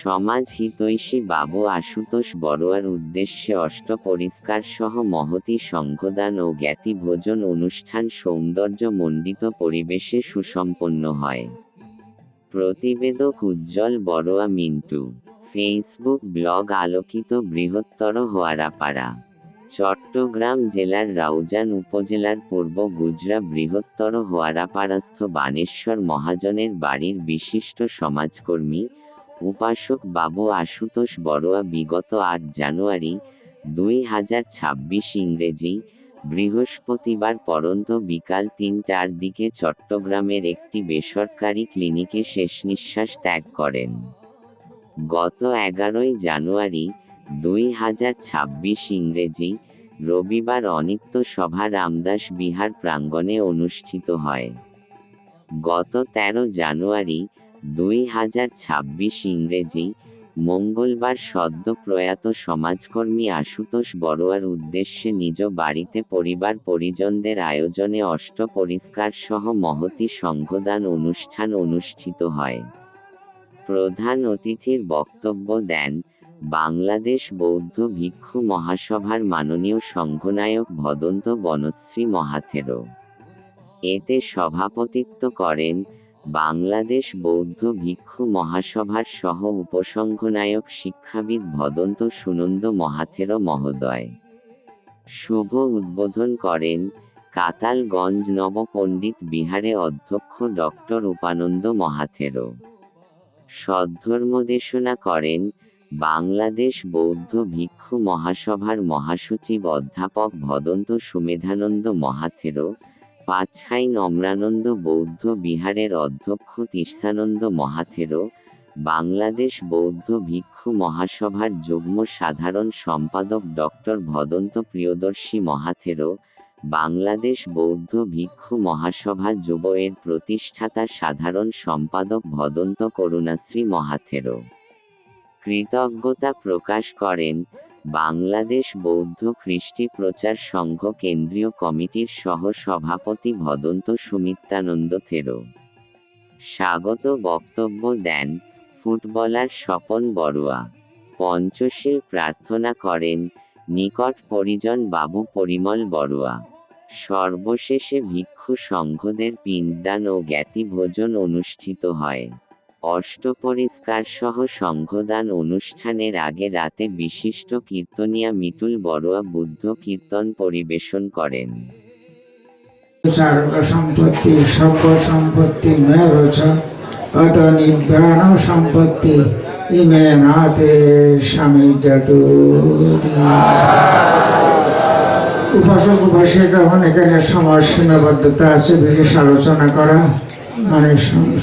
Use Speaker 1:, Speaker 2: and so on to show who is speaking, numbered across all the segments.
Speaker 1: সমাজ হিতৈষী বাবু আশুতোষ বড়ুয়ার উদ্দেশ্যে অষ্টপরিষ্কার সহ মহতী সংঘদান ও জ্ঞাতি ভোজন অনুষ্ঠান সৌন্দর্য মণ্ডিত পরিবেশে সুসম্পন্ন হয়। প্রতিবেদক উজ্জ্বল বড়ুয়া মিন্টু। ফেসবুক ব্লগ আলোকিত বৃহত্তর হোয়ারাপাড়া। চট্টগ্রাম জেলার রাউজান উপজেলার পূর্ব গুজরা বৃহত্তর হোয়ারাপাড়াস্থ বানেশ্বর মহাজনের বাড়ির বিশিষ্ট সমাজকর্মী উপাসক বাবু আশুতোষ বড়ুয়া বিগত ৮ জানুয়ারি ২০২৬ ইংরেজি বৃহস্পতিবার পরন্ত বিকাল ৩টার দিকে চট্টগ্রামের একটি বেসরকারি ক্লিনিকে শেষনিঃশ্বাস ত্যাগ করেন। গত ১১ জানুয়ারি ২০২৬ ইংরেজি রবিবার অনিত্য সভা রামদাস বিহার প্রাঙ্গণে অনুষ্ঠিত হয়। গত ১৩ জানুয়ারি ২০২৬ ইংরেজি মঙ্গলবার সদ্য প্রয়াত সমাজকর্মী আশুতোষ বড়ুয়ার উদ্দেশ্যে নিজ বাড়িতে পরিবার পরিজনদের আয়োজনে অষ্টপরিষ্কার সহ মহতী সংঘদান অনুষ্ঠান অনুষ্ঠিত হয়। প্রধান অতিথির বক্তব্য দেন বাংলাদেশ বৌদ্ধ ভিক্ষু মহাসভার মাননীয় সংঘনায়ক ভদন্ত বনশ্রী মহাথেরো। এতে সভাপতিত্ব করেন বাংলাদেশ বৌদ্ধ ভিক্ষু মহাসভার সহ উপসংঘনায়ক শিক্ষাবিদ ভদন্ত সুনন্দ মহাথেরো মহোদয়। শুভ উদ্বোধন করেন কাতালগঞ্জ নবপণ্ডিত বিহারে অধ্যক্ষ ডক্টর উপানন্দ মহাথেরো। সদ্ধর্মদেশনা করেন বাংলাদেশ বৌদ্ধ ভিক্ষু মহাসভার মহাসচিব অধ্যাপক ভদন্ত সুমেধানন্দ মহাথেরো, পাছাইন অমরানন্দ বৌদ্ধ বিহারের অধ্যক্ষ তির্সানন্দ মহাথেরো, বাংলাদেশ বৌদ্ধ ভিক্ষু মহাসভার যুগ্ম সাধারণ সম্পাদক ডক্টর ভদন্ত প্রিয়দর্শী মহাথেরো, বাংলাদেশ বৌদ্ধ ভিক্ষু মহাসভা যুব এর প্রতিষ্ঠাতা সাধারণ সম্পাদক ভদন্ত করুণাশ্রী মহাথেরো। কৃতজ্ঞতা প্রকাশ করেন বাংলাদেশ বৌদ্ধ কৃষ্টি প্রচার সংঘ কেন্দ্রীয় কমিটির সহ সভাপতি ভদন্ত সুমিত্রানন্দ থেরো। স্বাগত বক্তব্য দেন ফুটবলার স্বপন বড়ুয়া। পঞ্চশীল প্রার্থনা করেন নিকট পরিজন বাবু পরিমল বড়ুয়া। সর্বশেষে ভিক্ষু সংঘদের পিণ্ডদান ও জ্ঞাতি ভোজন অনুষ্ঠিত হয়। অষ্টপরিষ্কার সহ সংঘদান অনুষ্ঠানের আগে রাতে বিশিষ্ট কীর্তনিয়া মিটুল বড়ুয়া বুদ্ধ কীর্তন পরিবেশন করেন।
Speaker 2: সম্পত্তি সর্ব সম্পত্তি মেরছ অত নিব্যান সম্পত্তি ইমে নাতে স্বামী জাতু। উপাসক উপাসিকা এখানে সময় সীমাবদ্ধতা আছে, বিশেষ আলোচনা করা মানে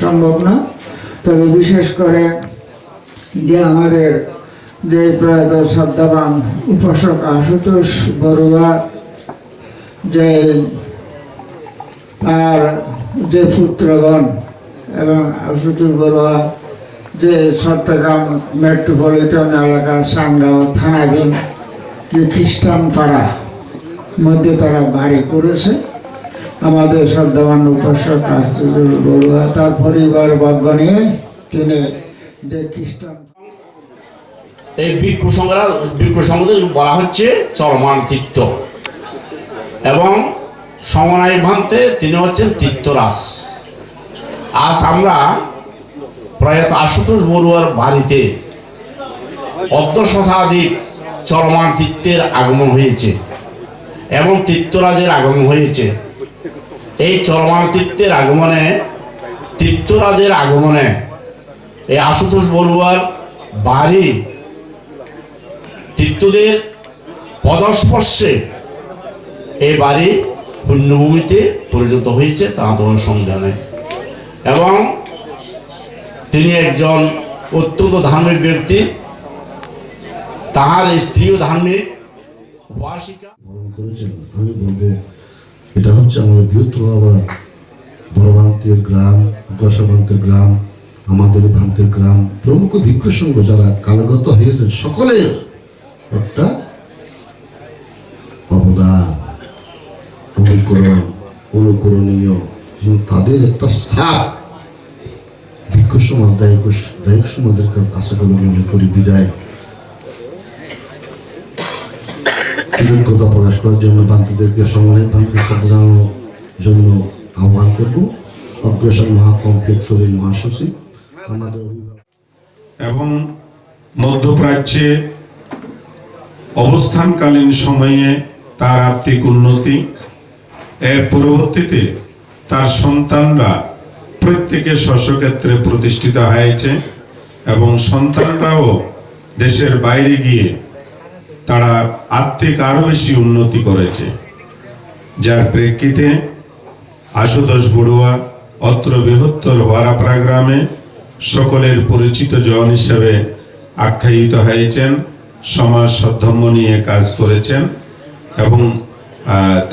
Speaker 2: সম্ভব না। তবে বিশেষ করে যে আমাদের যে প্রয়াত শ্রদ্ধাবান উপাসক আশুতোষ বড়ুয়া, যে তার যে পুত্রগণ এবং আশুতোষ বড়ুয়া যে চট্টগ্রাম মেট্রোপলিটন এলাকা সাংগাঁও থানাধীন যে খ্রিস্টান পাড়া মধ্যে তারা বাড়ি করেছে। আমাদের শ্রদ্ধাবান উপাসক আশুতোষ বড়ুয়া তার পরিবার বর্গ নিয়ে তিনি যে খ্রিস্টান
Speaker 3: এই ভিক্ষু সংঘদের বলা হচ্ছে চরমান তীর্থ, এবং সমনায় ভান্তে তিনি হচ্ছেন তীর্থরাজ। আজ আমরা প্রয়াত আশুতোষ বড়ুয়ার বাড়িতে অর্ধশতাধিক চরমান তীর্থের আগমন হয়েছে এবং তীর্থরাজের আগমন হয়েছে। এই চরমান তীর্থের আগমনে, তীর্থরাজের আগমনে এই আশুতোষ বড়ুয়ার বাড়ি তীর্থদের পদস্পর্শে এই বাড়ি পুণ্যভূমিতে পরিণত হয়েছে তাঁদের সংগ্রামে। এবং তিনি একজন অত্যন্ত ধার্মিক ব্যক্তি, তাহার স্ত্রীও ধার্মিক উপাসিকা।
Speaker 4: আমি বলবো এটা হচ্ছে আমাদের বৃহত্তর বড় ভান্তের গ্রাম, আগ্রাসা ভান্তের গ্রাম, আমাদের ভান্তের গ্রাম প্রমুখ ভিক্ষু সংঘ যারা কালগত হয়েছে সকলের একটা অবদান, অনুকরণীয়, তাদের একটা স্থান ভিক্ষু সমাজ দায়ক সমাজের কাছে বলে মনে করি বিদায় কৃতজ্ঞতা প্রকাশ করার জন্য বান্ধবদেরকে সম্মানিত বান্ধবকে শ্রদ্ধা জানানোর জন্য আহ্বান করব অগ্রসর মহা কমপ্লেক্সের মহাসচিব আমাদের অভিভাবক
Speaker 5: এবং মধ্যপ্রাচ্যে অবস্থানকালীন সময়ে তার আর্থিক উন্নতি এর পরবর্তীতে তার সন্তানরা প্রত্যেকে স্বস্বক্ষেত্রে প্রতিষ্ঠিত হয়েছে এবং সন্তানরাও দেশের বাইরে গিয়ে তারা আর্থিক আরো বেশি উন্নতি করেছে, যার প্রেক্ষিতে আশুতোষ বড়ুয়া অত্র বৃহত্তর ওয়ারাপাড়া গ্রামে সকলের পরিচিত জন হিসেবে আখ্যায়িত হয়েছেন। সমাজ সদ্ধর্ম নিয়ে কাজ করেছেন এবং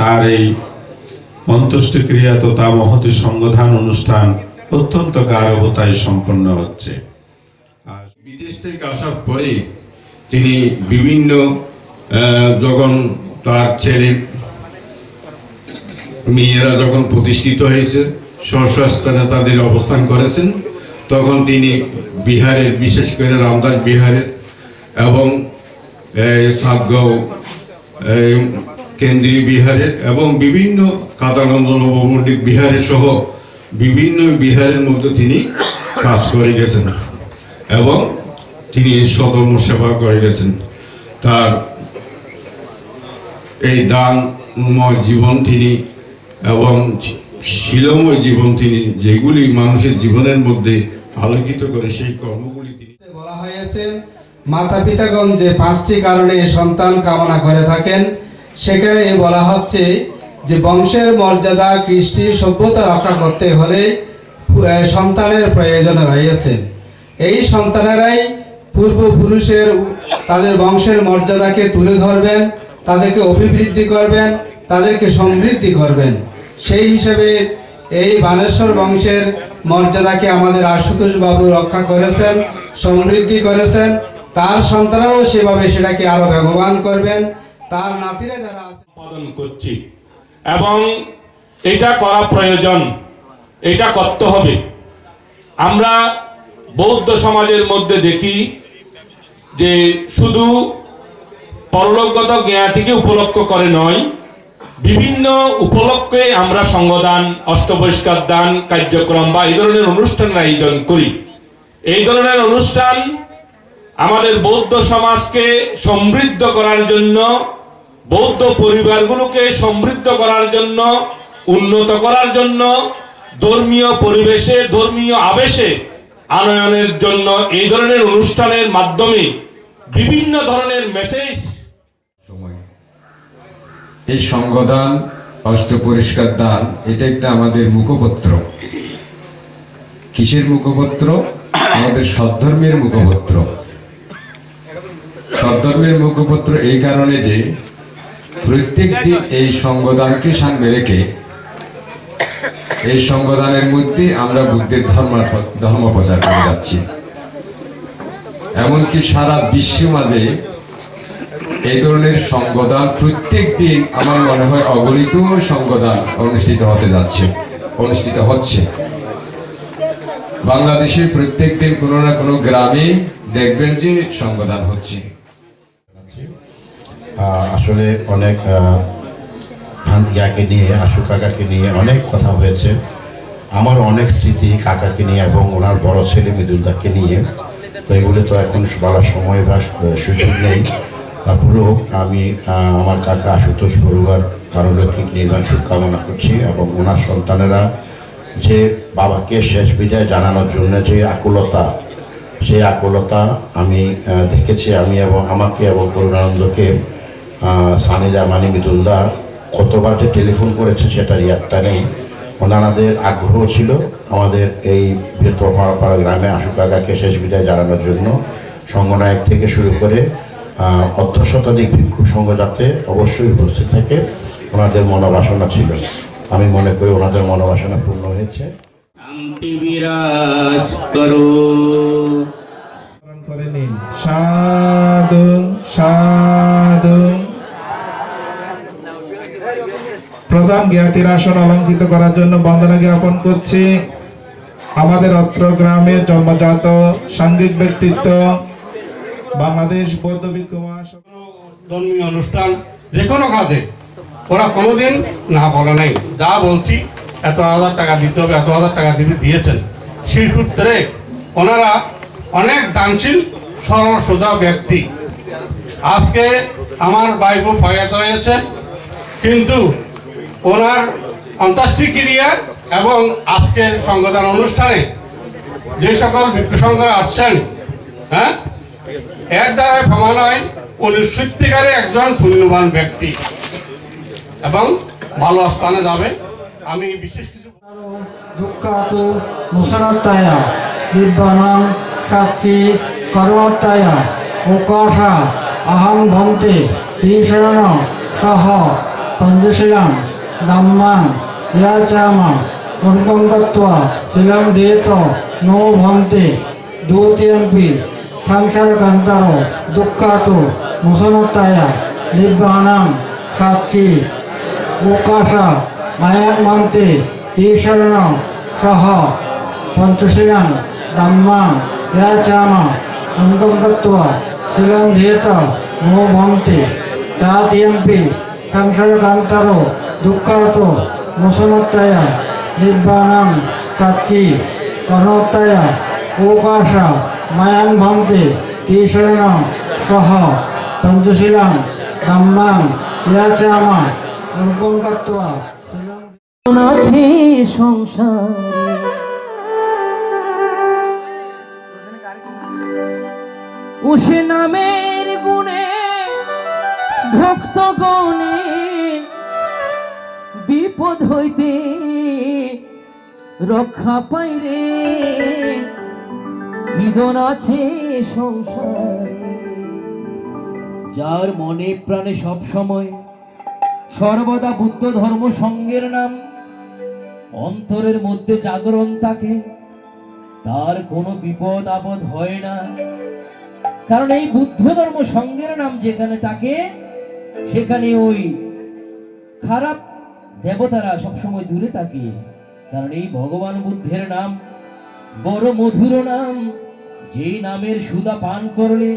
Speaker 5: তার এই অন্ত্যেষ্টিক্রিয়া তথা মহতী সংগঠন অনুষ্ঠান অত্যন্ত গারবতায় সম্পন্ন হচ্ছে।
Speaker 6: বিদেশ থেকে আসার পরে তিনি বিভিন্ন যখন তার ছেলে মেয়েরা যখন প্রতিষ্ঠিত হয়েছে স্বস্থানে তাদের অবস্থান করেছেন, তখন তিনি বিহারের বিশেষ করে রামদাস বিহারের এবং সাতগাঁও কেন্দ্রীয় বিহারের এবং বিভিন্ন কাদাগঞ্জ নবমল্লিক বিহারের সহ বিভিন্ন বিহারের মধ্যে তিনি কাজ করে গেছেন এবং তিনি সধর্ম সেবা করে গেছেন। তার এই দানময় জীবন তিনি এবং শিলময় জীবন তিনি যেগুলি মানুষের জীবনের মধ্যে আলোকিত করে সেই কর্মগুলি তিনি
Speaker 7: বলা হয়েছে মাতা পিতাগণ যে 5টি কারণে সন্তান কামনা করে থাকেন, সেখানে বলা হচ্ছে যে বংশের মর্যাদা কৃষ্টি সভ্যতা রক্ষা করতে হলে সন্তানের প্রয়োজন রয়েছে। এই সন্তানেরাই পূর্বপুরুষের তাদের বংশের মর্যাদাকে তুলে ধরবেন, তাদেরকে অভিবৃদ্ধি করবেন, তাদেরকে সমৃদ্ধি করবেন। সেই হিসেবে এই বানেশ্বর বংশের মর্যাদাকে আমাদের আশুতোষ বাবু রক্ষা করেছেন, সমৃদ্ধি করেছেন। তার সন্তানরাও সেভাবে সেটাকে আরো বেগবান করবেন। তার নাতিরা যারা আছে
Speaker 8: উৎপাদন করছি এবং এটা করা প্রয়োজন, এটা করতে হবে। আমরা বৌদ্ধ সমাজের মধ্যে দেখি যে শুধু পরলোকগত জ্ঞাতিকে উপলক্ষ করে নয়, বিভিন্ন উপলক্ষে আমরা সঙ্গদান, অষ্টবহিষ্কার দান কার্যক্রম বা এই ধরনের অনুষ্ঠানের আয়োজন করি। এই ধরনের অনুষ্ঠান আমাদের বৌদ্ধ সমাজকে সমৃদ্ধ করার জন্য, বৌদ্ধ পরিবারগুলোকে সমৃদ্ধ করার জন্য, উন্নত করার জন্য, ধর্মীয় পরিবেশে ধর্মীয় আবেশে আনয়নের জন্য এই ধরনের অনুষ্ঠানের মাধ্যমে বিভিন্ন ধরনের মেসেজ
Speaker 9: সময় এই সঙ্গদান, অষ্টপরিষ্কার দান এটা একটা আমাদের মুখপত্র। কিসের মুখপত্র? আমাদের সদ্ধর্মের মুখপত্র। সদ্ধর্মের মুখপত্র এই কারণে যে প্রত্যেক দিন এই সঙ্গদানকে সামনে রেখে এই সঙ্গদানের মধ্যে আমরা বুদ্ধের ধর্ম প্রচার করে যাচ্ছি। এমনকি সারা বিশ্বের মাঝে এই ধরনের সঙ্গদান প্রত্যেক দিন আমার মনে হয় অগণিত সঙ্গদান অনুষ্ঠিত হচ্ছে। বাংলাদেশে প্রত্যেক দিন কোনো না কোনো গ্রামে দেখবেন যে সঙ্গদান হচ্ছে।
Speaker 10: আসলে অনেক ইয়াকে নিয়ে, আশু কাকাকে নিয়ে অনেক কথা হয়েছে। আমার অনেক স্মৃতি কাকাকে নিয়ে এবং ওনার বড় ছেলে মৃদুলদাকে নিয়ে, তো এগুলো তো এখন বলার সময় বা সুযোগ নেই। তারপরেও আমি আমার কাকা আশুতোষ বড়ুয়ার পারলৌকিক নির্বাণ শুভকামনা করছি এবং ওনার সন্তানেরা যে বাবাকে শেষ বিদায় জানানোর জন্য যে আকুলতা, সেই আকুলতা আমি দেখেছি। আমি এবং আমাকে এবং করুণানন্দকে সানিদা মানি মৃদুলদা কতবার যে টেলিফোন করেছে সেটার ইয়াত্তা নেই। ওনাদের আগ্রহ ছিল আমাদের এই বৃহত্তরপাড়া গ্রামে আশু কাকাকে শেষ বিদায় জানানোর জন্য। সংঘনায়ক থেকে শুরু করে অর্ধশতাধিক ভিক্ষু সংঘ যাতে অবশ্যই উপস্থিত থাকে, ওনাদের মনোবাসনা ছিল। আমি মনে করি ওনাদের মনোবাসনা পূর্ণ হয়েছে।
Speaker 11: সাধু সাধু। প্রধান জ্ঞাতির আসন অলঙ্কৃত করার জন্য বন্দনা জ্ঞাপন করছি। আমাদের অত্র গ্রামে জন্মজাত সাংঘিক ব্যক্তিত্ব বাংলাদেশ বৌদ্ধ ভিক্ষু মহাসভা
Speaker 3: ধর্মীয় অনুষ্ঠান যে কোনো কাজে ওরা কোনোদিন না বলে নাই। যা বলছি এত হাজার টাকা দিতে হবে, এত হাজার টাকা দিয়েছেন। সেই সূত্রে ওনারা অনেক দানশীল সরল সোজা ব্যক্তি। আজকে আমার বাইবু প্রয়াত হয়েছে, কিন্তু ওনার অন্ত্যেষ্টিক্রিয়া এবং আজকের সংগঠন অনুষ্ঠানে যে সকল ভিক্ষু সংঘরা আসছেন, হ্যাঁ, এর দ্বারা প্রমাণ হয় উনি সত্যিকারে একজন পুণ্যবান ব্যক্তি এবং ভালো স্থানে যাবে। আমি বিশেষ কিছু
Speaker 2: দুঃখাতু মুসনাত্তায় দিব্যানাং সাক্ষী কর্মত্তায় উকাশা অহং ভন্তে ঈশরণ সহ পঞ্চশীলাং ধম্মাং ইয়াচামা উর্বঙ্গত্বা শিলাং দেত নো ভন্তে দ্বিতীয়ম্পি সংসার কান্তার দুঃখাতু মুসনাত্তায় দিব্যানাং সাক্ষী উকাশা মায়াং মন্তে ঈশরণ সহ পঞ্চশীলাং ধম্মাং ইয়াচামা উর্বঙ্গত্বা শিলাং দেত নো ভন্তে তাতিয়ম্পি সংসার কান্তার দুঃখাত মুসনাত্তায় নিব্বানাং সাক্ষী কর্ণত্তায় ওকাশা মায়াং ভন্তে ঈশরণ সহ পঞ্চশীলাং ধম্মাং ইয়াচামা উর্বঙ্গত্বা
Speaker 12: আছে সংসারে উসে নামের গুণে ভক্ত গণে বিপদ হইতে রক্ষা পাই রে। বিদন আছে সংসারে যার মনে প্রাণে সব সময় সর্বদা বুদ্ধ ধর্ম সঙ্গের নাম অন্তরের মধ্যে জাগরণ থাকে, তার কোনো বিপদ আপদ হয় না। কারণ এই বুদ্ধ ধর্ম সঙ্গের নাম যেখানে থাকে সেখানে ওই খারাপ দেবতারা সবসময় দূরে থাকে। কারণ এই ভগবান বুদ্ধের নাম বড় মধুর নাম, যেই নামের সুধা পান করলে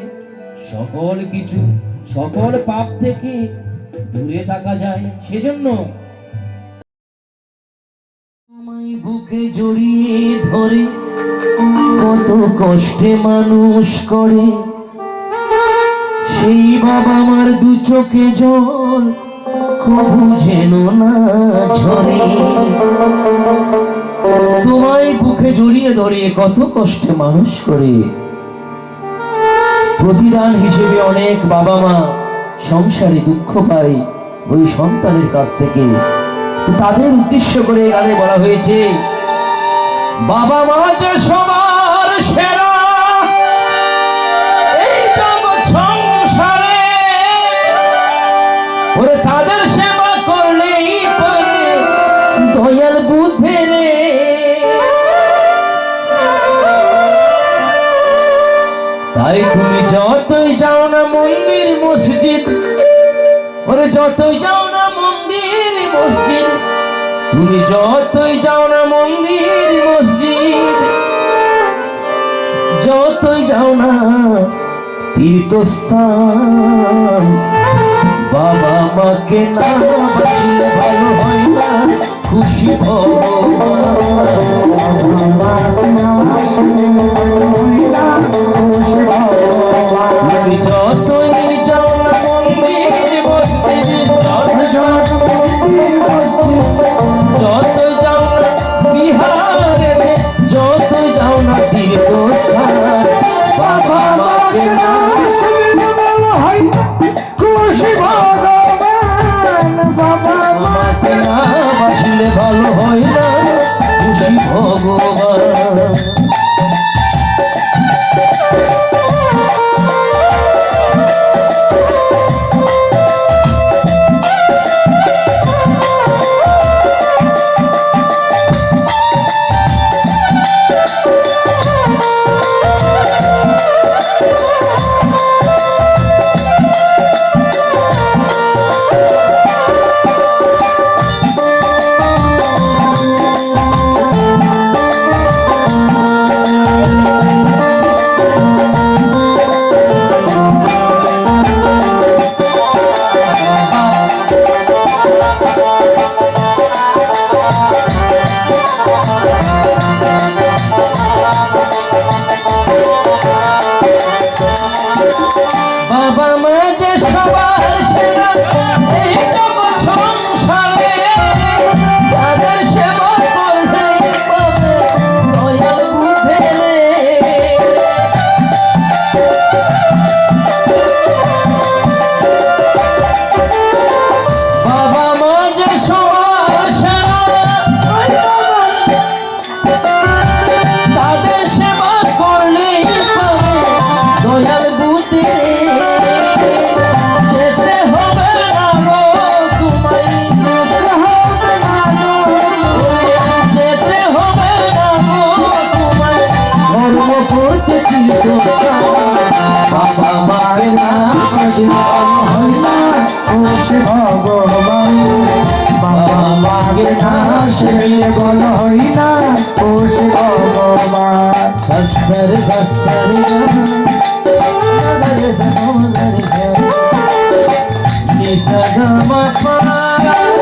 Speaker 12: সকল কিছু সকল পাপ থেকে দূরে থাকা যায়। সেজন্য আমায় বুকে জড়িয়ে ধরে কত কষ্টে মানুষ করে, সেই বাবা আমার দু চোখে জল কবু যেন না ঝরে। তোমায় বুকে জড়িয়ে ধরে কত কষ্টে মানুষ করে, প্রতিদান হিসেবে অনেক বাবা মা সংসারে দুঃখ পায় ওই সন্তানের কাছ থেকে। তাদের উদ্দেশ্য করে গানে বলা হয়েছে, বাবা মা যে সবার সেরা এই জগৎ সংসারে, ওরে তাদের সেবা করলেই পারে দয়াল বুদ্ধের। তাই তুমি যতই যাও না মন্দির মসজিদ, ওরে যতই যাও না মন্দির মসজিদ, তুমি যতই যাও না মন্দির মসজিদ, যতই যাও না তীর্থস্থান, বাবা মাকে না বাঁচলে ভালো হয় না খুশি তুমি যতই যাও না মন্দির মসজিদ, যতই যাও না বিহারে, যতই যাও না তীর্থস্থান, বাবা মাকে না খুশি ভগবান, বাবা মাকে না বাসলে ভালো হয় না খুশি ভগবান। বাবা মা যে সবার সেরা এই জগৎ সংসারে, তাদের সেবা করলে পাবে দয়াল বুঝে রে। বাবা মা যে সবার সেরা, তাদের সেবা করলে পাবে দয়াল বুঝে রে। যেতে হবে না গো তোমায়, যেতে হবে না গো তোমায়, ধর্ম করতেছি বাবা মায়ের নাম হয় না ও সে ভগবান, বাবা মায়ের নাম সে বল হয় না ও সে ভগবান। সসর সসর Ni sa ga ma pa